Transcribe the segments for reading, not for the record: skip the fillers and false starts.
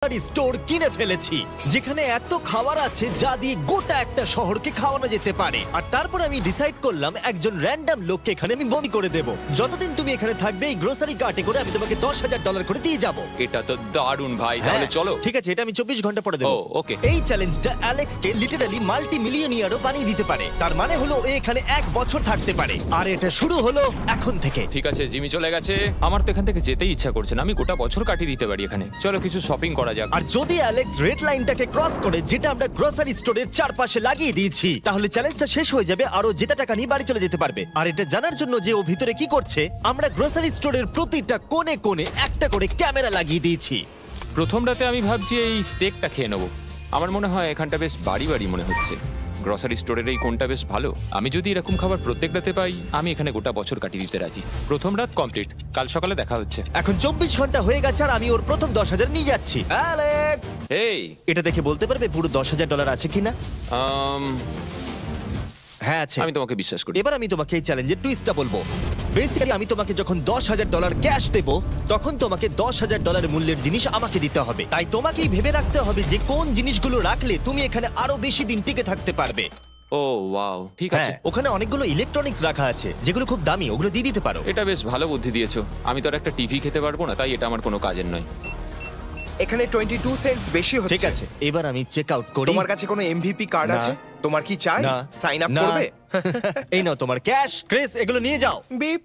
Store কিনে ফেলেছি যেখানে এত খাবার আছে যা দিয়ে গোটা একটা শহরকে খাওয়ানো যেতে পারে। আর তারপর আমি ডিসাইড করলাম একজন র্যান্ডম লোককে এখানে আমি বন্দি করে দেব। যতদিন তুমি এখানে থাকবে এই গ্রোসারি কার্টে করে আমি তোমাকে $10,000 করে দিয়ে যাবো। এটা তো দারুণ ভাই, তাহলে চলো। ঠিক আছে, এটা আমি 24 ঘন্টা পরে দেবো। ওকে। এই চ্যালেঞ্জটা অ্যালেক্সকে লিটারালি মাল্টি মিলিয়নিয়ারও বানিয়ে দিতে পারে। তার মানে হলো ও এখানে 1 বছর থাকতে পারে। আর এটা শুরু হলো এখন থেকে। ঠিক আছে, জিমি চলে গেছে। আমার তো এখান থেকে যেতেই ইচ্ছা করছে না। আমি গোটা বছর কাটিয়ে দিতে পারি এখানে। চলো কিছু শপিং করা যাক। আর যদি অ্যালেক্স রেড লাইনটাকে ক্রস করে, যেটা আমরা গ্রোসারি স্টোরের চারপাশে লাগিয়ে দিয়েছি, তাহলে চ্যালেঞ্জটা শেষ হয়ে যাবে আর ও জেতা টাকা নিয়ে বাড়ি চলে যেতে পারবে। আর এটা জানার জন্য যে ও ভিতরে কি করছে, আমরা গ্রোসারি স্টোরের প্রতিটা কোণে কোণে একটা করে ক্যামেরা লাগিয়ে দিয়েছি। প্রথম রাতে আমি ভাবছি এই স্টেকটা খেয়ে নেবো। আমার মনে হয় এখানটা বেশ বাড়ি বাড়ি মনে হচ্ছে। গ্রসারি স্টোরের এই কোনটা বেশ ভালো। আমি যদি এরকম খাবার প্রত্যেক রাতে পাই, আমি এখানে গোটা বছর কাটিয়ে দিতে রাজি। প্রথম রাত কমপ্লিট, কাল সকালে দেখা হচ্ছে। এখন 24 ঘন্টা হয়ে গেছে আর আমি ওর প্রথম 10,000 নিয়ে যাচ্ছি। অ্যালেক্স, এই এটা দেখে বলতে পারবে পুরো $10,000 আছে কিনা? হ্যাঁ আছে। আমি তোমাকে বিশ্বাস করি। এবার আমি তোমাকে এই চ্যালেঞ্জের টুইস্টটা বলবো। বেসিক্যালি আমি তোমাকে যখন $10,000 ক্যাশ দেবো, তখন তোমাকে $10,000 মূল্যের জিনিস আমাকে দিতে হবে। তাই তোমাকেই ভেবে রাখতে হবে যে কোন জিনিসগুলো রাখলে তুমি এখানে আরো বেশি দিন টিকে থাকতে পারবে। ও ওয়াও, ঠিক আছে। ওখানে অনেকগুলো ইলেকট্রনিক্স রাখা আছে যেগুলো খুব দামি, ওগুলো দিয়ে দিতে পারো। এটা বেশ ভালো বুদ্ধি দিয়েছো। আমি তো আর একটা টিভি খেতে পারবো না, তাই এটা আমার কোনো কাজের নয়। এখানে 22 সেন্টস বেশি হচ্ছে। ঠিক আছে, এবার আমি চেক আউট করি। তোমার কাছে কোনো এমভিপি কার্ড না। আছে? তোমার কি চাই? না। সাইন আপ না। করবে? এই নাও তোমার ক্যাশ। ক্রিস, এগুলো নিয়ে যাও। Beep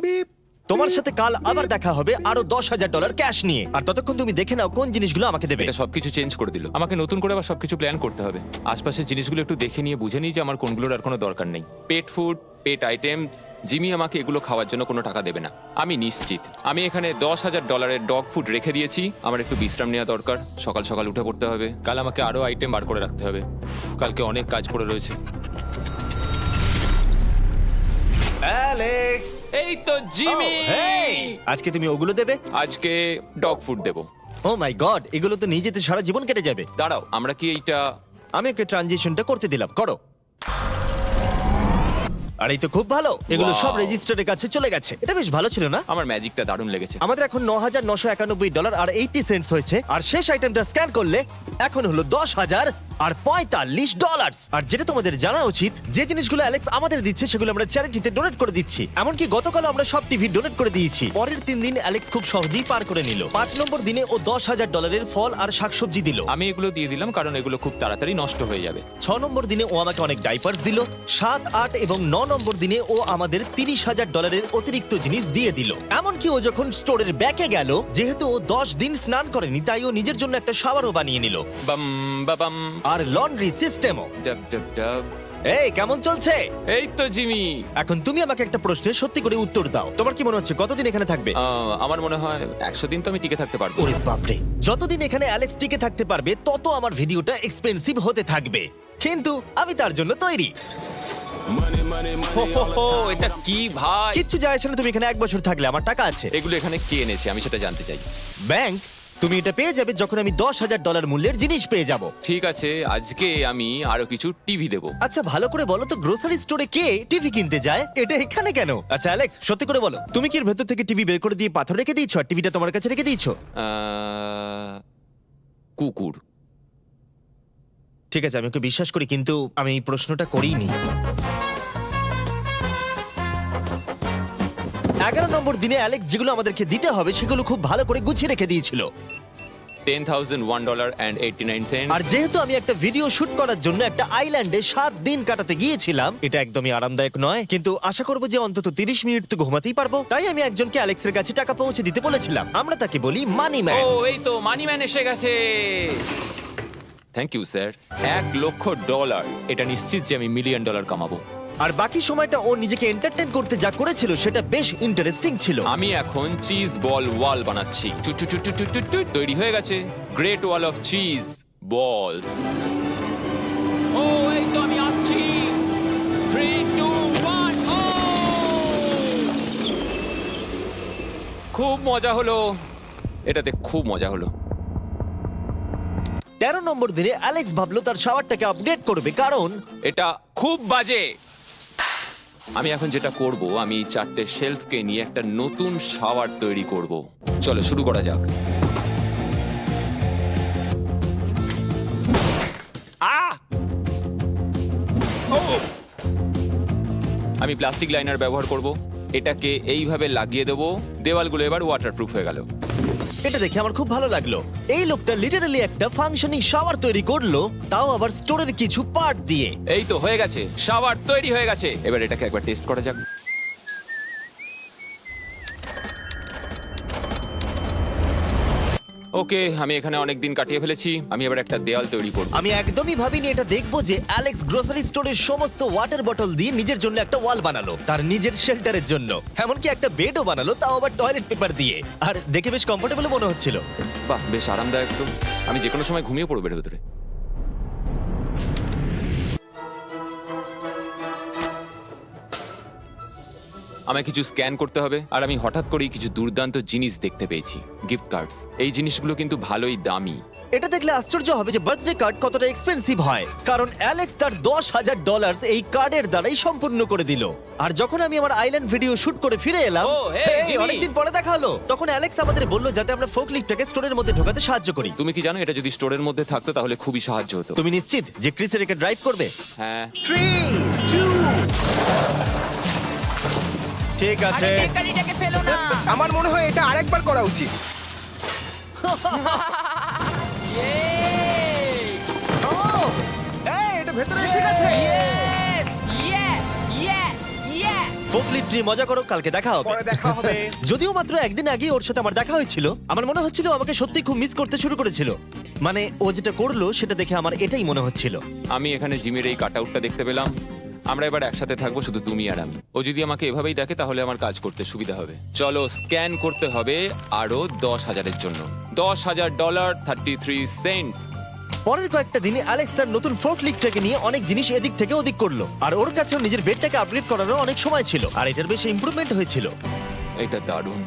beep. তোমার সাথে কাল আবার দেখা হবে আরো $10,000 ক্যাশ নিয়ে। আর ততক্ষণ তুমি দেখে নাও কোন জিনিসগুলো আমাকে দেবে। এটা সবকিছু চেঞ্জ করে দিল। আমাকে নতুন করে আবার সবকিছু প্ল্যান করতে হবে। আশপাশের জিনিসগুলো একটু দেখে নিয়ে বুঝে নিই যে আমার কোনগুলোর আর কোনো দরকার নেই। পেট ফুড, পেট আইটেমস। জিমি আমাকে এগুলো খাওয়ার জন্য কোনো টাকা দেবে না, আমি নিশ্চিত। আমি এখানে $10,000 ডগ ফুড রেখে দিয়েছি। আমার একটু বিশ্রাম নেওয়া দরকার। সকাল সকাল উঠে পড়তে হবে। কাল আমাকে আরো আইটেম বার করে রাখতে হবে। কালকে অনেক কাজ পড়ে রয়েছে। অ্যালেক্স, এই তো জিমি। আজকে তুমি ওগুলো দেবে? আজকে ডগ ফুড দেবো। ও মাই গড, এগুলো তো নিয়ে যেতে সারা জীবন কেটে যাবে। দাঁড়াও, আমরা কি এইটা... আমি ওকে ট্রানজিশনটা করতে দিলাম, করো। আর এই তো খুব ভালো, এগুলো Wow. সব রেজিস্টারের কাছে চলে গেছে। এটা বেশ ভালো ছিল না? আমার ম্যাজিকটা দারুণ লেগেছে। আমাদের এখন $9,991 আর 80 সেন্টস হয়েছে। আর শেষ আইটেমটা স্ক্যান করলে এখন হলো $10,045। আর যেটা তোমাদের জানা উচিত, যে জিনিসগুলো অ্যালেক্স আমাদের দিচ্ছে সেগুলো আমরা চ্যারিটিতে ডোনেট করে দিচ্ছি। এমনকি গতকাল আমরা সব টিভি ডোনেট করে দিয়েছি। পরের 3 দিন অ্যালেক্স খুব সহজেই পার করে নিল। 5 নম্বর দিনে ও $10,000 ফল আর শাকসবজি দিল। আমি এগুলো দিয়ে দিলাম কারণ এগুলো খুব তাড়াতাড়ি নষ্ট হয়ে যাবে। 6 নম্বর দিনে ও আমাকে অনেক ডাইপার্স দিল। 7, 8 এবং 9 নম্বর দিনে ও আমাদের $30,000 অতিরিক্ত জিনিস দিয়ে দিল। এমনকি ও যখন স্টোরের ব্যাকে গেল, যেহেতু ও 10 দিন স্নান করেনি, তাই ও নিজের জন্য একটা শাওয়ারও বানিয়ে নিল। বাম বাবাম। আর লন্ড্রি সিস্টেমও। ডাব ডাব ডাব। এই কেমন চলছে? এই তো জিমি। এখন তুমি আমাকে একটা প্রশ্নের সত্যি করে উত্তর দাও। তোমার কি মনে হচ্ছে কতদিন এখানে থাকবে? আমার মনে হয় 100 দিন তো আমি টিকে থাকতে পারবো। ওরে বাপরে, যতদিন এখানে অ্যালেক্স টিকে থাকতে পারবে তত আমার ভিডিওটা এক্সপেন্সিভ হতে থাকবে। কিন্তু আমি তার জন্য তৈরি। হো, হো, হো, এটা কি ভাই? কিচ্ছু যায় আসে না, তুমি এখানে 1 বছর থাকলে আমার টাকা আছে। এগুলো এখানে কে এনেছে আমি সেটা জানতে চাই। ব্যাংক। তুমি এটা পেয়ে যাবে যখন আমি $10,000 মূল্যের জিনিস পেয়ে যাব। ঠিক আছে, আজকে আমি আরো কিছু টিভি দেবো। আচ্ছা ভালো করে বলো তো, গ্রোসারি স্টোরে কে টিভি কিনতে যায়? এটা এখানে কেন? আচ্ছা অ্যালেক্স, সত্যি করে বলো, তুমি কি এর ভেতর থেকে টিভি বের করে দিয়ে পাথর রেখে দিয়েছো আর টিভিটা তোমার কাছে রেখে দিয়েছো? কুকুর। ঠিক আছে, আমি ওকে বিশ্বাস করি, কিন্তু আমি এই প্রশ্নটা করিনি। 11 নম্বর দিনে অ্যালেক্স যেগুলো আমাদেরকে দিতে হবে সেগুলো খুব ভালো করে গুছিয়ে রেখে দিয়েছিল। $10,001.89। আর যেহেতু আমি একটা ভিডিও শুট করার জন্য একটা আইল্যান্ডে 7 দিন কাটাতে গিয়েছিলাম, এটা একদমই আরামদায়ক নয়, কিন্তু আশা করবো যে অন্তত 30 মিনিট তো ঘুমাতেই পারবো। তাই আমি একজনকে অ্যালেক্সের কাছে টাকা পৌঁছে দিতে বলেছিলাম। আমরা তাকে বলি মানি ও ম্যান। এই তো মানি ম্যান এসে গেছে। Thank you sir. $1,00,000। এটা নিশ্চিত যে আমি $1 মিলিয়ন কামাবো। আর বাকি সময়টা ও নিজেকে এন্টারটেইন করতে যা করেছিল সেটা বেশ ইন্টারেস্টিং ছিল। আমি এখন চিজ বল ওয়াল বানাচ্ছি। তৈরি হয়ে গেছে great wall of cheese ball. ও এই তো আমি আসছি। 3, 2, 1 ও খুব মজা হলো, এটাতে খুব মজা হলো। 13 নম্বর দিনে অ্যালেক্স ভাবলো তার শাওয়ারটাকে আপডেট করবে, কারণ এটা খুব বাজে। আমি এখন যেটা করব, আমি 4টে শেলফকে নিয়ে একটা নতুন শাওয়ার তৈরি করব। চলো শুরু করা যাক। আমি প্লাস্টিক লাইনার ব্যবহার করব, এটাকে এইভাবে লাগিয়ে দেবো, দেওয়ালগুলো এবার ওয়াটারপ্রুফ হয়ে গেল। এটা দেখে আমার খুব ভালো লাগলো। এই লোকটা লিটারালি একটা ফাংশনিং শাওয়ার তৈরি করলো, তাও আবার স্টোরের কিছু পার্ট দিয়ে। এই তো হয়ে গেছে, শাওয়ার তৈরি হয়ে গেছে। এবার এটাকে একবার টেস্ট করা যাক। ওকে, আমি এখানে অনেক দিন কাটিয়ে ফেলেছি, আমি এবার একটা দেওয়াল তৈরি করব। আমি একদমই ভাবিনি এটা দেখবো যে অ্যালেক্স গ্রোসারি স্টোরের সমস্ত ওয়াটার বটল দিয়ে নিজের জন্য একটা ওয়াল বানালো, তার নিজের শেল্টারের জন্য। এমনকি একটা বেডও বানালো, তাও আবার টয়লেট পেপার দিয়ে। আর দেখে বেশ কমফোর্টেবল মনে হচ্ছিল। বাহ, বেশ আরামদায়ক তো। আমি যে কোনো সময় ঘুমিয়ে পড়বো এর ভেতরে। আমায় কিছু স্ক্যান করতে হবে, আর আমি হঠাৎ করেই কিছু দুর্দান্ত জিনিস দেখতে পেয়েছি, গিফট কার্ডস। এই জিনিসগুলো কিন্তু ভালোই দামি। এটা দেখলে আশ্চর্য হবে যে বার্থডে কার্ড কতটা এক্সপেন্সিভ হয়, কারণ অ্যালেক্স তার $10,000 এই কার্ডের দ্বারাই সম্পূর্ণ করে দিল। আর যখন আমি আমার আইল্যান্ড ভিডিও শুট করে ফিরে এলাম, ও, hey, hey, জিমি। অনেকদিন পরে দেখা হলো, তখন অ্যালেক্স আমাদের বলল যাতে আমরা ফোকলিফটটাকে স্টোরের মধ্যে ঢোকাতে সাহায্য করি। তুমি কি জানো, এটা যদি স্টোরের মধ্যে থাকতো তাহলে খুবই সাহায্য হতো। তুমি নিশ্চিত যে ক্রিসের একে ড্রাইভ করবে? হ্যাঁ। 3, 2, ঠিক আছে। গাড়িটাকে ফেলো না। আমার মনে হয় এটা আরেকবার করা উচিত। ও, এই, এটা ভেতরে এসে গেছে। Yes! Yeah! Yeah! Yeah! Forklift নিয়ে মজা করো, কালকে দেখা হবে। পরে দেখা হবে। যদিও মাত্র একদিন আগে ওর সাথে আমার দেখা হয়েছিল, আমার মনে হচ্ছিল ও আমাকে সত্যি খুব মিস করতে শুরু করেছিল। মানে ও যেটা করলো সেটা দেখে আমার এটাই মনে হচ্ছিল। আমি এখানে জিমির এই কাট আউটটা দেখতে পেলাম। আমরা এবার একসাথে থাকবো, শুধু তুমি আর আমি। ও যদি আমাকে এভাবেই দেখে তাহলে আমার কাজ করতে সুবিধা হবে। চলো, স্ক্যান করতে হবে আরো 10,000-এর জন্য। $10,000 33 সেন্ট। পরের কয়েকটা দিনে অ্যালেক্স তার নতুন ফোকলিফটটাকে নিয়ে অনেক জিনিস এদিক থেকে ওদিক করলো, আর ওর কাছেও নিজের বেডটাকে আপগ্রেড করারও অনেক সময় ছিল, আর এটার বেশ ইমপ্রুভমেন্ট হয়েছিল। এটা দারুণ।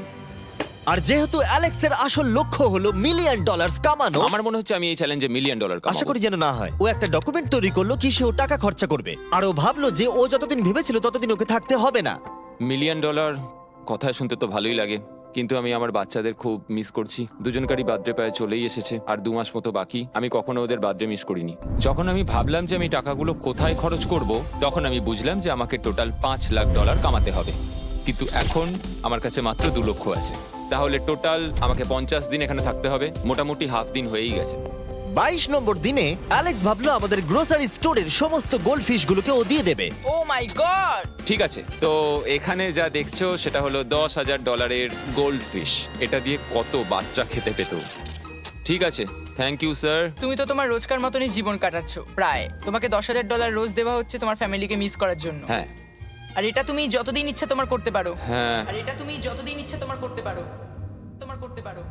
আর যেহেতু অ্যালেক্সের আসল লক্ষ্য হলো $1 মিলিয়ন কামানো, আমার মনে হচ্ছে আমি এই চ্যালেঞ্জে $1 মিলিয়ন আশা কামাবো। করি যেন না হয়। ও একটা ডকুমেন্ট তৈরি করলো কি সে ও টাকা খরচা করবে, আর ও ভাবলো যে ও যতদিন ভেবেছিল ততদিন ওকে থাকতে হবে না। $1 মিলিয়ন কথা শুনতে তো ভালোই লাগে, কিন্তু আমি আমার বাচ্চাদের খুব মিস করছি। দুজনকারই বার্থডে প্রায় চলেই এসেছে, আর 2 মাস মতো বাকি। আমি কখনো ওদের বার্থডে মিস করিনি। যখন আমি ভাবলাম যে আমি টাকাগুলো কোথায় খরচ করব, তখন আমি বুঝলাম যে আমাকে টোটাল $5 লাখ কামাতে হবে। কিন্তু এখন আমার কাছে মাত্র 2 লক্ষ আছে। তাহলে টোটাল আমাকে 50 দিন এখানে থাকতে হবে। মোটামুটি হাফ দিন হয়েই গেছে। 22 নম্বর দিনে অ্যালেক্স ভাবলো আমাদের গ্রোসারি স্টোরের সমস্ত গোল্ড ফিশ গুলোকে ও দিয়ে দেবে। Oh my God! ঠিক আছে, তো এখানে যা দেখছো সেটা হলো $10,000 গোল্ড ফিশ। এটা দিয়ে কত বাচ্চা খেতে পেত। ঠিক আছে, থ্যাংক ইউ স্যার। তুমি তো তোমার রোজকার মতনই জীবন কাটাচ্ছ প্রায়। তোমাকে $10,000 রোজ দেওয়া হচ্ছে তোমার ফ্যামিলিকে মিস করার জন্য। হ্যাঁ আর এটা তুমি যতদিন ইচ্ছা তোমার করতে পারো। হ্যাঁ। আর এটা তুমি যতদিন ইচ্ছা তোমার করতে পারো। তোমার করতে পারো।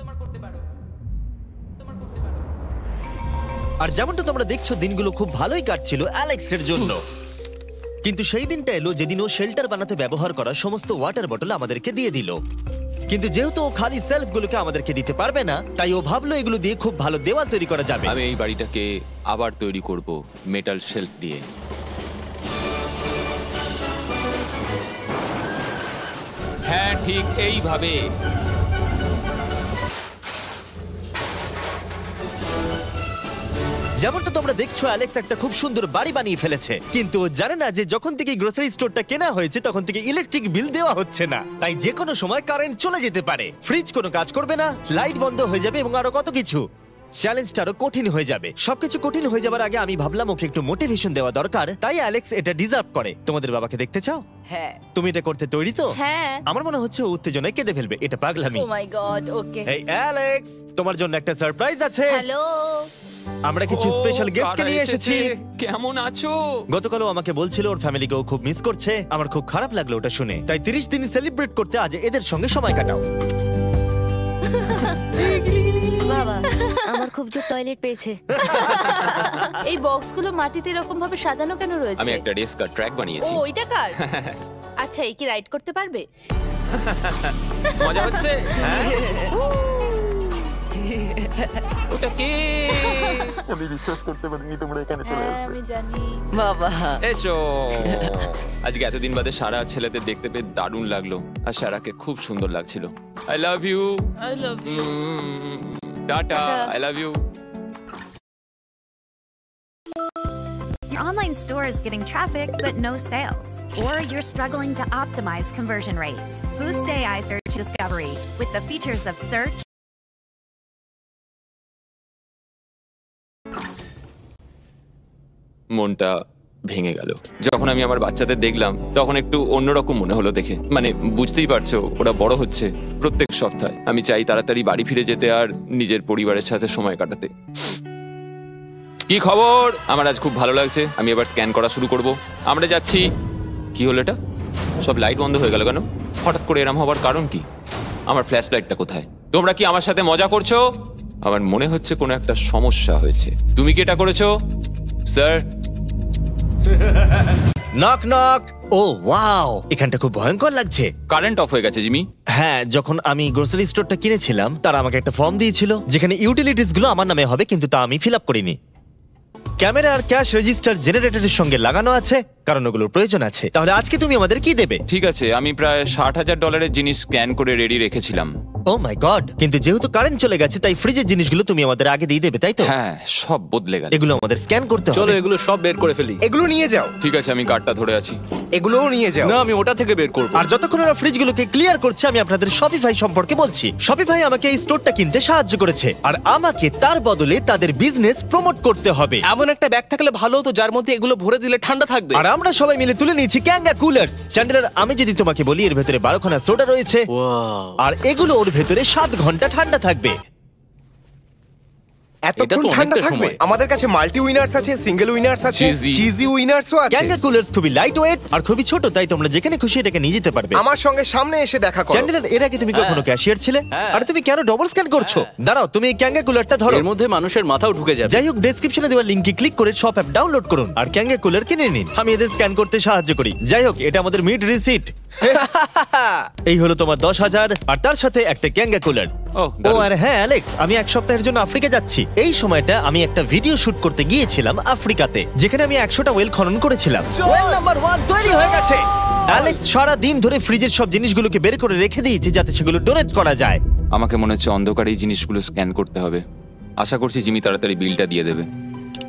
তোমার করতে পারো। তোমার করতে পারো। আর যেমনটা তোমরা দেখছো দিনগুলো খুব ভালোই কাটছিল অ্যালেক্সের জন্য, কিন্তু সেই দিনটা এলো যেদিন ও শেল্টার বানাতে ব্যবহার করা সমস্ত ওয়াটার বটল আমাদেরকে দিয়ে দিল। কিন্তু যেহেতু ও খালি সেলফগুলোকে আমাদেরকে দিতে পারবে না, তাই ও ভাবলো এগুলো দিয়ে খুব ভালো দেওয়াল তৈরি করা যাবে। আমি এই বাড়িটাকে আবার তৈরি করব মেটাল শেলফ দিয়ে। হ্যাঁ, ঠিক এইভাবে। যেমনটা তোমরা দেখছো অ্যালেক্স একটা খুব সুন্দর বাড়ি বানিয়ে ফেলেছে, কিন্তু ও জানে না যে যখন থেকে গ্রোসারি স্টোরটা কেনা হয়েছে তখন থেকে ইলেকট্রিক বিল দেওয়া হচ্ছে না, তাই যে কোনো সময় কারেন্ট চলে যেতে পারে, ফ্রিজ কোনো কাজ করবে না, লাইট বন্ধ হয়ে যাবে এবং আরো কত কিছু। চ্যালেঞ্জটা আরো কঠিন হয়ে যাবে। সবকিছু কঠিন হয়ে যাবার আগে আমি ভাবলাম ওকে একটু মোটিভেশন দেওয়া দরকার, তাই অ্যালেক্স এটা ডিজার্ভ করে। তোমাদের বাবাকে দেখতে চাও? হ্যাঁ। তুমি এটা করতে তৈরি তো? হ্যাঁ। আমার মনে হচ্ছে ও উত্তেজনায় কেঁদে ফেলবে, এটা পাগলামি। ও মাই গড, ওকে। এই অ্যালেক্স, তোমার জন্য একটা সারপ্রাইজ আছে। হ্যালো। আমরা কিছু ও, স্পেশাল গেস্টকে কারা নিয়ে এসেছি। কেমন আছো? গতকালও আমাকে বলছিল ওর ফ্যামিলিকেও খুব মিস করছে। আমার খুব খারাপ লাগলো ওটা শুনে, তাই 30 দিন সেলিব্রেট করতে আজ এদের সঙ্গে সময় কাটাও। বাবা, আমার খুব জোর টয়লেট পেয়েছে। এই বক্সগুলো মাটিতে এরকম ভাবে সাজানো কেন রয়েছে? আমি একটা ডেস্ক আর ট্র্যাক ও, বানিয়েছি। ওইটা কার? আচ্ছা, এই কি রাইড করতে পারবে? মজা হচ্ছে? হ্যাঁ। ওটা কে? আমি বিশ্বাস করতে পারিনি তোমরা এখানে চলে হ্যাঁ, আসবে। আমি জানি। বাবা। এসো। আজকে এতদিন বাদে সারা ছেলেদের দেখতে পেয়ে দারুণ লাগলো, আর সারাকে খুব সুন্দর লাগছিল। I love you. I love you. Tata. I love you. online store is getting traffic but no sales, or you're struggling to optimize conversion rates, boost AI search discovery with the features of search. মনটা ভেঙে গেল যখন আমি আমার বাচ্চাদের দেখলাম। তখন একটু অন্যরকম মনে হলো দেখে। মানে বুঝতেই পারছো, ওরা বড় হচ্ছে প্রত্যেক সপ্তাহে। আমি চাই তাড়াতাড়ি বাড়ি ফিরে যেতে আর নিজের পরিবারের সাথে সময় কাটাতে। কি খবর? আমার আজ খুব ভালো লাগছে। আমি এবার স্ক্যান করা শুরু করব। আমরা যাচ্ছি। কি হলো এটা? সব লাইট বন্ধ হয়ে গেল কেন? হঠাৎ করে এরম হবার কারণ কি? আমার ফ্ল্যাশ লাইটটা কোথায়? তোমরা কি আমার সাথে মজা করছো? আমার মনে হচ্ছে কোনো একটা সমস্যা হয়েছে। তুমি কি এটা করেছো, স্যার? Knock knock. ও ওয়াও, এখানটা খুব ভয়ঙ্কর লাগছে। কারেন্ট অফ হয়ে গেছে জিমি। হ্যাঁ, যখন আমি গ্রোসারি স্টোরটা কিনেছিলাম তারা আমাকে একটা ফর্ম দিয়েছিল যেখানে ইউটিলিটিস গুলো আমার নামে হবে, কিন্তু তা আমি ফিল আপ করিনি। ক্যামেরা আর ক্যাশ রেজিস্টার জেনারেটরের সঙ্গে লাগানো আছে, কারণ ওগুলোর প্রয়োজন আছে। তাহলে আজকে তুমি আমাদের কি দেবে? ঠিক আছে, আমি প্রায় $60,000 জিনিস স্ক্যান করে রেডি রেখেছিলাম। ও মাই গড, কিন্তু যেহেতু কারেন্ট চলে গেছে তাই ফ্রিজের জিনিসগুলো তুমি আমাদের আগে দিয়ে দেবে, তাই তো? হ্যাঁ, সব বদলে গেল। এগুলো আমাদের স্ক্যান করতে চলো হবে। এগুলো সব বের করে ফেলি। এগুলো নিয়ে যাও, ঠিক আছে, আমি কার্ডটা ধরে আছি। এগুলোও নিয়ে যাও। না, আমি ওটা থেকে বের করব। আর যতক্ষণ ওরা ফ্রিজগুলোকে ক্লিয়ার করছে আমি আপনাদের শপিফাই সম্পর্কে বলছি। শপিফাই আমাকে এই স্টোরটা কিনতে সাহায্য করেছে আর আমাকে তার বদলে তাদের বিজনেস প্রমোট করতে হবে। এমন একটা ব্যাগ থাকলে ভালো হতো যার মধ্যে এগুলো ভরে দিলে ঠান্ডা থাকবে। আর আমরা সবাই মিলে তুলে নিয়েছি ক্যাঙ্গা কুলার্স। চ্যান্ডেলার, আমি যদি তোমাকে বলি এর ভেতরে 12খানা সোডা রয়েছে ওয়াও, আর এগুলো ওর ভেতরে 7 ঘন্টা ঠান্ডা থাকবে। এতক্ষণ এটা তো ঠান্ডা অনেকটা থাকবে? সময়। আমাদের কাছে মাল্টি উইনার্স আছে, সিঙ্গেল উইনার্স আছে, Cheesy। চিজি উইনার্সও আছে। ক্যাঙ্গা কুলার্স খুবই লাইট ওয়েট আর খুবই ছোট, তাই তোমরা যেখানে খুশি এটাকে নিয়ে যেতে পারবে। আমার সঙ্গে সামনে এসে দেখা করো। চ্যান্ডেলার, এর আগে তুমি কখনো ক্যাশিয়ার ছিলে? হ্যাঁ। আর তুমি কেন ডবল স্ক্যান করছো? দাঁড়াও, তুমি এই ক্যাঙ্গা কুলারটা ধরো। এর মধ্যে মানুষের মাথাও ঢুকে যাবে। যাই হোক, ডেসক্রিপশনে দেওয়া লিংকে ক্লিক করে শপ অ্যাপ ডাউনলোড করুন আর ক্যাঙ্গা কুলার কিনে নিন। আমি এদের স্ক্যান করতে সাহায্য করি। যাই হোক, এটা আমাদের মিড রিসিট। এই হলো তোমার 10,000 আর তার সাথে একটা ক্যাঙ্গা কুলার। ও, ও দারুণ। আর হ্যাঁ অ্যালেক্স, আমি এক সপ্তাহের জন্য আফ্রিকা যাচ্ছি। এই সময়টা আমি একটা ভিডিও শুট করতে গিয়েছিলাম আফ্রিকাতে, যেখানে আমি 100টা ওয়েল খনন করেছিলাম। ওয়েল নাম্বার 1 তৈরি হয়ে গেছে। অ্যালেক্স সারা দিন ধরে ফ্রিজের সব জিনিসগুলোকে বের করে রেখে দিয়েছে যাতে সেগুলো ডোনেট করা যায়। আমাকে মনে হচ্ছে অন্ধকারে এই জিনিসগুলো স্ক্যান করতে হবে। আশা করছি জিমি তাড়াতাড়ি বিলটা দিয়ে দেবে।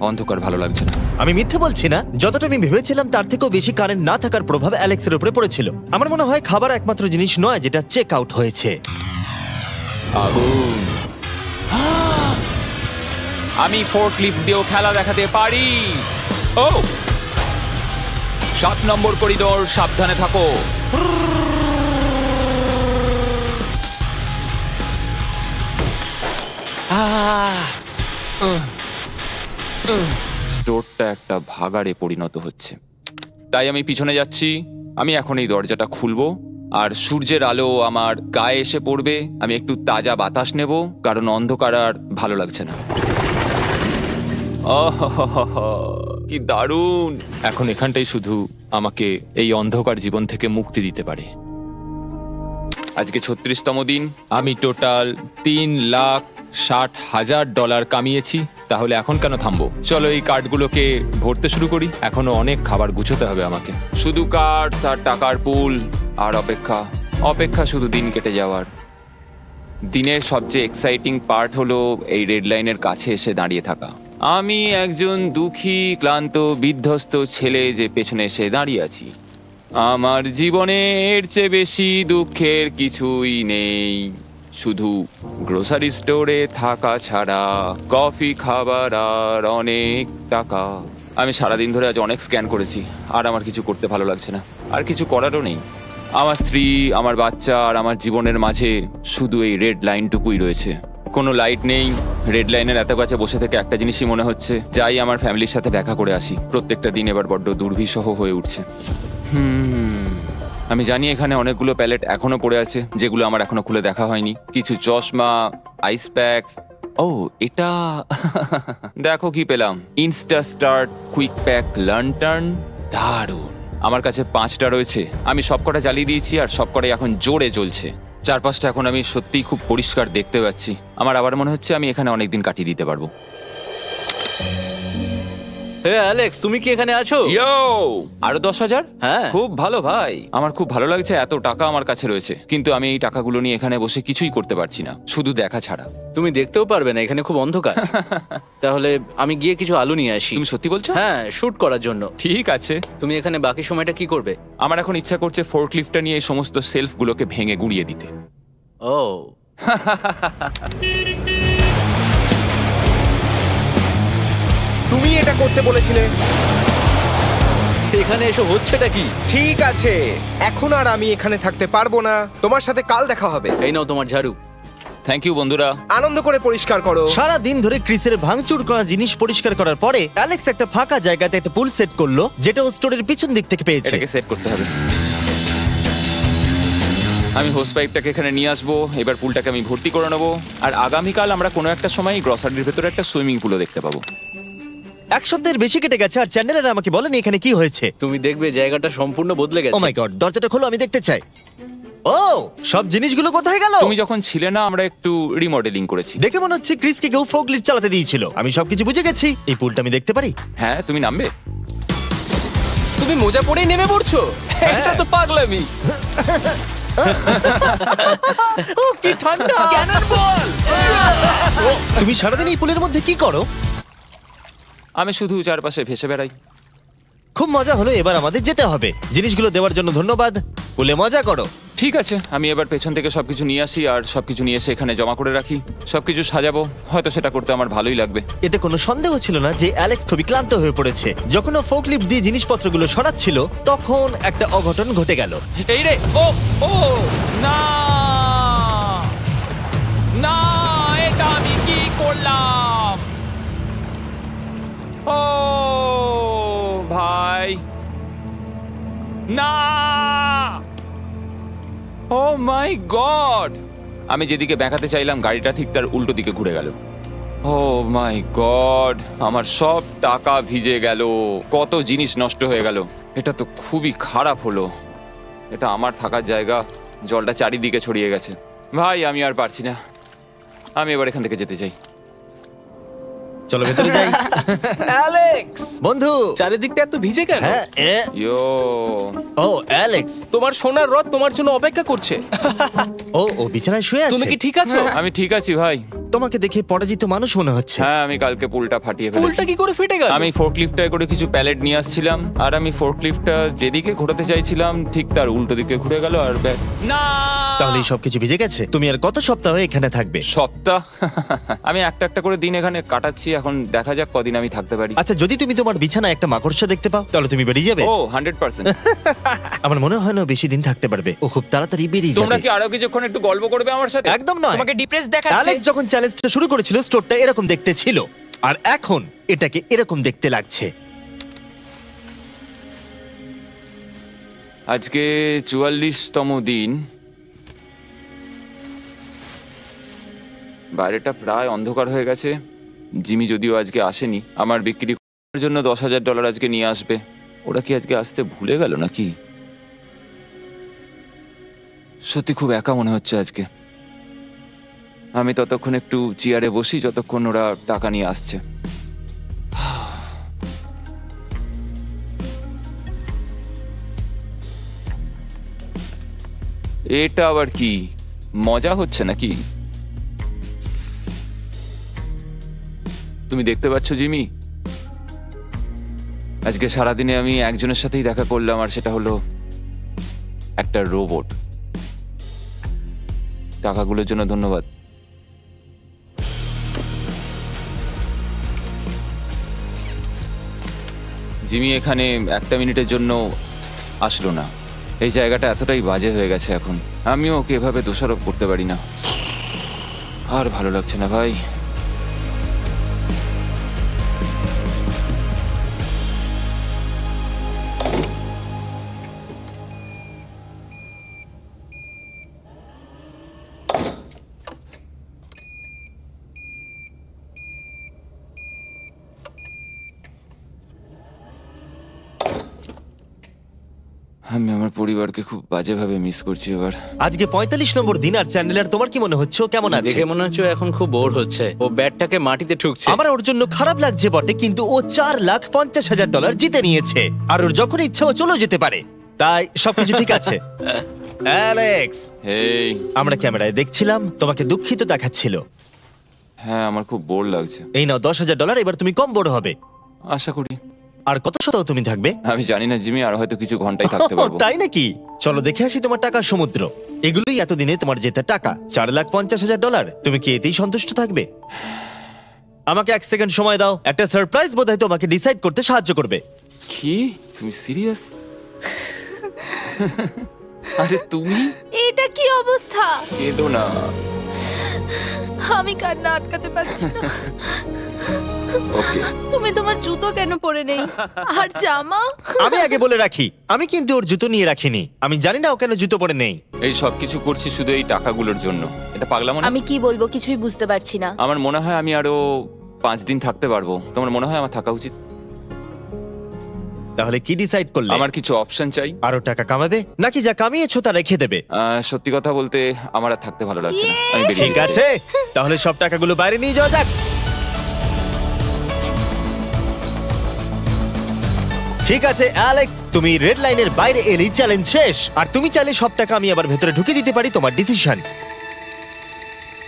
অন্ধকার ভালো লাগছে না। আমি মিথ্যে বলছি না, যতটা আমি ভেবেছিলাম তার থেকেও বেশি কারেন্ট না থাকার প্রভাব অ্যালেক্সের উপরে পড়েছিল। আমার মনে হয় খাবার একমাত্র জিনিস নয় যেটা চেক আউট হয়েছে। আগুন। আমি ফোর্কলিফট দিয়েও খেলা দেখাতে পারি। ও, 7 নম্বর করিডোর, সাবধানে থাকো। স্টোরটা একটা ভাগাড়ে পরিণত হচ্ছে, তাই আমি পিছনে যাচ্ছি। আমি এখন এই দরজাটা খুলবো আর সূর্যের আলো আমার গায়ে এসে পড়বে। আমি একটু তাজা বাতাস নেব, কারণ অন্ধকার আর ভালো লাগছে না। আহাহাহা, কি দারুণ! এখন এখানটাই শুধু আমাকে এই অন্ধকার জীবন থেকে মুক্তি দিতে পারে। আজকে 36তম দিন। আমি টোটাল $3,60,000 কামিয়েছি। তাহলে এখন কেন থামবো? চলো এই কার্ডগুলোকে ভরতে শুরু করি। এখনো অনেক খাবার গুছোতে হবে আমাকে। শুধু কার্ড আর টাকার পুল আর অপেক্ষা, অপেক্ষা, শুধু দিন কেটে যাওয়ার। দিনের সবচেয়ে এক্সাইটিং পার্ট হলো এই রেড লাইনের কাছে এসে দাঁড়িয়ে থাকা। আমি একজন দুঃখী, ক্লান্ত, বিধ্বস্ত ছেলে যে পেছনে এসে দাঁড়িয়ে আছি। আমার জীবনে এর চেয়ে বেশি দুঃখের কিছুই নেই, শুধু গ্রোসারি স্টোরে থাকা ছাড়া, কফি খাবার আর অনেক টাকা। আমি সারাদিন ধরে আজ অনেক স্ক্যান করেছি আর আমার কিছু করতে ভালো লাগছে না, আর কিছু করারও নেই। আমার স্ত্রী, আমার বাচ্চা আর আমার জীবনের মাঝে শুধু এই রেড লাইনটুকুই রয়েছে। কোনো লাইট নেই। রেড লাইনের এত কাছে বসে থেকে একটা জিনিসই মনে হচ্ছে, যাই আমার ফ্যামিলির সাথে দেখা করে আসি। প্রত্যেকটা দিন এবার বড্ড দুর্বিষহ হয়ে উঠছে। আমি জানি এখানে অনেকগুলো প্যালেট এখনো পড়ে আছে যেগুলো আমার এখনো খুলে দেখা হয়নি। কিছু চশমা, আইস প্যাকস। ও, এটা দেখো কি পেলাম, ইনস্টা স্টার্ট কুইক প্যাক লান্টার্ন। দারুণ। আমার কাছে 5টা রয়েছে। আমি সবকটা জ্বালিয়ে দিয়েছি আর সবকটাই এখন জোরে জ্বলছে। চারপাশটা এখন আমি সত্যিই খুব পরিষ্কার দেখতে পাচ্ছি। আমার আবার মনে হচ্ছে আমি এখানে অনেকদিন কাটিয়ে দিতে পারবো। হে অ্যালেক্স, তুমি কি এখানে আছো? ইয়ো, আরো 10,000? হ্যাঁ। খুব ভালো ভাই, আমার খুব ভালো লাগছে এত টাকা আমার কাছে রয়েছে, কিন্তু আমি এই টাকাগুলো নিয়ে এখানে বসে কিছুই করতে পারছি না, শুধু দেখা ছাড়া। তুমি দেখতেও পারবে না, এখানে খুব অন্ধকার। তাহলে আমি গিয়ে কিছু আলু নিয়ে আসি। তুমি সত্যি বলছো? হ্যাঁ, শুট করার জন্য। ঠিক আছে। তুমি এখানে বাকি সময়টা কি করবে? আমার এখন ইচ্ছা করছে ফোর্কলিফটটা নিয়ে এই সমস্ত সেলফগুলোকে ভেঙে গুঁড়িয়ে দিতে। ও, তুমি এটা করতে বলেছিলে। এখানে এসে হচ্ছেটা কি? ঠিক আছে, এখন আর আমি এখানে থাকতে পারবো না। তোমার সাথে কাল দেখা হবে। এই নাও তোমার ঝাড়ু। থ্যাংক ইউ বন্ধুরা। আনন্দ করে পরিষ্কার করো। সারা দিন ধরে ক্রিসের ভাঙচুর করা জিনিস পরিষ্কার করার পরে অ্যালেক্স একটা ফাঁকা জায়গাতে একটা পুল সেট করলো, যেটা ও স্টোরের পিছন দিক থেকে পেয়েছে। এটাকে সেট করতে হবে। আমি হোস পাইপটাকে এখানে নিয়ে আসবো, এবার পুলটাকে আমি ভর্তি করে নেবো, আর আগামীকাল আমরা কোনো একটা সময় গ্রসারির ভেতরে একটা সুইমিং পুলও দেখতে পাবো। এক সপ্তাহের বেশি কেটে গেছে আর চ্যান্ডেলার আমাকে বলেনি এখানে কি হয়েছে। তুমি দেখবে জায়গাটা সম্পূর্ণ বদলে ও গেছে। মাই গড, দরজাটা খোলো, আমি দেখতে চাই। ও, সব জিনিসগুলো কোথায় গেল? তুমি যখন ছিলে না, আমরা একটু রিমডেলিং করেছি। দেখে মনে হচ্ছে ক্রিসকে কেউ ফোর্কলিফট চালাতে দিয়েছিল। আমি সবকিছু বুঝে গেছি। এই পুলটা আমি দেখতে পারি? হ্যাঁ, তুমি নামবে? তুমি মোজা পরেই নেমে পড়ছো? এটা তো পাগলামি। ও কি ঠান্ডা! তুমি সারাদিন এই পুলের মধ্যে কি করো? আমি শুধু চারপাশে ভেসে বেড়াই। খুব মজা হলো, এবার আমাদের যেতে হবে। জিনিসগুলো দেওয়ার জন্য ধন্যবাদ। পুলে মজা করো। ঠিক আছে, আমি এবার পেছন থেকে সবকিছু নিয়ে আসি আর সবকিছু নিয়ে এসে এখানে জমা করে রাখি, সবকিছু সাজাবো। হয়তো সেটা করতে আমার ভালোই লাগবে। এতে কোনো সন্দেহ ছিল না যে অ্যালেক্স খুবই ক্লান্ত হয়ে পড়েছে। যখন ও ফোর্কলিফট দিয়ে জিনিসপত্রগুলো সরাচ্ছিল, তখন একটা অঘটন ঘটে গেল। এই রে, ও ও না না, এটা আমি কি করলাম? ও ভাই, না! ও মাই গড! আমি যেদিকে ব্যাকাতে চাইলাম গাড়িটা ঠিক তার উল্টো দিকে ঘুরে গেল। ও মাই গড, আমার সব টাকা ভিজে গেল, কত জিনিস নষ্ট হয়ে গেল। এটা তো খুবই খারাপ হলো। এটা আমার থাকার জায়গা, জলটা চারিদিকে ছড়িয়ে গেছে। ভাই, আমি আর পারছি না, আমি এবার এখান থেকে যেতে চাই। চলো ভেতরে যাই। অ্যালেক্স, বন্ধু। চারিদিকটা এত ভিজে কেন? হ্যাঁ, ইয়ো, ও অ্যালেক্স। তোমার সোনার রথ তোমার জন্য অপেক্ষা করছে। ও বিছানায় শুয়ে আছে। তুমি কি ঠিক আছো? আমি ঠিক আছি ভাই। তোমাকে দেখে পরাজিত মানুষ মনে হচ্ছে। হ্যাঁ, আমি কালকে পুলটা ফাটিয়ে ফেলেছি। পুলটা কি করে ফেটে গেল? আমি ফোর্কলিফটটায় করে কিছু প্যালেট নিয়ে আসছিলাম, আর আমি ফোর্কলিফটটা যেদিকে ঘোরাতে চাইছিলাম ঠিক তার উল্টো দিকে ঘুরে গেল, আর ব্যাস। না! তাহলে এই সবকিছু ভিজে গেছে। তুমি আর কত সপ্তাহ এখানে থাকবে? সপ্তাহ? আমি একটা একটা করে দিন এখানে কাটাচ্ছি, এখন দেখা যাক কদিন আমি থাকতে পারি। আচ্ছা, যদি তুমি তোমার বিছানায় একটা মাকড়সা দেখতে পাও, তাহলে তুমি বেরিয়ে যাবে? ও 100%। আমার মনে হয় না ও বেশি দিন থাকতে পারবে। ও খুব তাড়াতাড়ি বেরিয়ে তোমরা যাবে। কি আরো কিছুক্ষণ একটু গল্প করবে আমার সাথে? একদম নয়। তোমাকে ডিপ্রেস দেখাচ্ছে। অ্যালেক্স যখন চ্যালেঞ্জটা শুরু করেছিল, স্টোরটা এরকম দেখতে ছিল, আর এখন এটাকে এরকম দেখতে লাগছে। আজকে 44তম দিন। বাইরেটা প্রায় অন্ধকার হয়ে গেছে। জিমি যদিও আজকে আসেনি, আমার বিক্রি করার জন্য $10,000 আজকে নিয়ে আসবে। ওরা কি আজকে আসতে ভুলে গেল নাকি? সত্যি খুব একা মনে হচ্ছে আজকে। আমি ততক্ষণ একটু চেয়ারে বসি যতক্ষণ ওরা টাকা নিয়ে আসছে। এটা আবার কি মজা হচ্ছে নাকি? তুমি দেখতে পাচ্ছ জিমি, আজকে সারাদিনে আমি একজনের সাথেই দেখা করলাম, আর সেটা হলো একটা রোবট। টাকাগুলোর জন্য ধন্যবাদ। জিমি এখানে একটা মিনিটের জন্য আসলো না। এই জায়গাটা এতটাই বাজে হয়ে গেছে এখন, আমিও ওকে এভাবে দোষারোপ করতে পারি না। আর ভালো লাগছে না ভাই। আমি আমার পরিবারকে খুব বাজেভাবে মিস করছি এবার। আজকে 45 নম্বর দিন, আর চ্যান্ডেলার তোমার কি মনে হচ্ছে ও কেমন আছে? দেখে মনে হচ্ছে ও এখন খুব বোর হচ্ছে, ও ব্যাটটাকে মাটিতে ঠুকছে। আমার ওর জন্য খারাপ লাগছে বটে, কিন্তু ও $4,50,000 জিতে নিয়েছে, আর ওর যখন ইচ্ছা ও চলেও যেতে পারে, তাই সবকিছু ঠিক আছে। অ্যালেক্স, হেই। আমরা ক্যামেরায় দেখছিলাম, তোমাকে দুঃখিত দেখাচ্ছিল। হ্যাঁ, আমার খুব বোর লাগছে। এই নাও $10,000, এবার তুমি কম বড় হবে। আশা করি। আর কত সপ্তাহ তুমি থাকবে? আমি জানি না জিমি, আর হয়তো কিছু ঘন্টাই থাকতে পারবো। তাই নাকি? চলো দেখে আসি তোমার টাকার সমুদ্র। এগুলোই এতদিনে তোমার জেতা টাকা, $4,50,000। তুমি কি এতেই সন্তুষ্ট থাকবে? আমাকে 1 সেকেন্ড সময় দাও, একটা সারপ্রাইজ বোধহয় তোমাকে ডিসাইড করতে সাহায্য করবে। কি? তুমি সিরিয়াস? আরে তুমি এটা কি অবস্থা? কেঁদো না। আমি কান্না আটকাতে পারছি না। ওকে। তুমি তোমার জুতো কেন পরে নেই? আর জামা? আমি আগে বলে রাখি, আমি কিন্তু ওর জুতো নিয়ে রাখিনি। আমি জানি না ও কেন জুতো পরে নেই। এই সব কিছু করছি শুধু এই টাকাগুলোর জন্য। এটা পাগলামো না? আমি কি বলবো কিছুই বুঝতে পারছি না। আমার মনে হয় আমি আরো 5 দিন থাকতে পারবো। তোমার মনে হয় আমার থাকা উচিত? তাহলে কি ডিসাইড করলে? আমার কিছু অপশন চাই। আরো টাকা কামাবে, নাকি যা কামিয়েছো তা রেখে দেবে? সত্যি কথা বলতে আমার আর থাকতে ভালো লাগছে না। আমি বেরিয়ে ঠিক যেতে চাই। আছে, তাহলে সব টাকাগুলো বাইরে নিয়ে যাওয়া যাক। ঠিক আছে অ্যালেক্স, তুমি রেড লাইনের বাইরে এলেই চ্যালেঞ্জ শেষ। আর তুমি চাইলে সব টাকা আমি আবার ভেতরে ঢুকিয়ে দিতে পারি, তোমার ডিসিশন।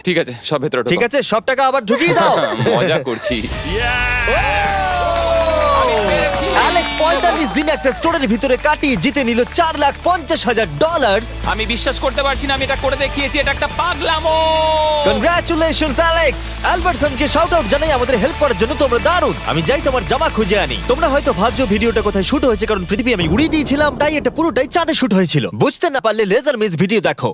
ঠিক আছে, সব ভেতরে ঢোকাও। ঠিক আছে, সব টাকা আবার ঢুকিয়ে দাও। মজা করছি। অ্যালেক্স 45 দিন একটা স্টোরের ভিতরে কাটিয়ে জিতে নিল $4,50,000। আমি বিশ্বাস করতে পারছি না আমি এটা করে দেখিয়েছি। এটা একটা পাগলামো। Congratulations Alex. অ্যালবার্টসনকে শাউট আউট জানাই আমাদের হেল্প করার জন্য, তোমরা দারুণ। আমি যাই তোমার জামা খুঁজে আনি। তোমরা হয়তো ভাবছো ভিডিওটা কোথায় শুট হয়েছে, কারণ পৃথিবী আমি উড়িয়ে দিয়েছিলাম, তাই এটা পুরোটাই চাঁদে শুট হয়েছিল। বুঝতে না পারলে লেজার মিস ভিডিও দেখো।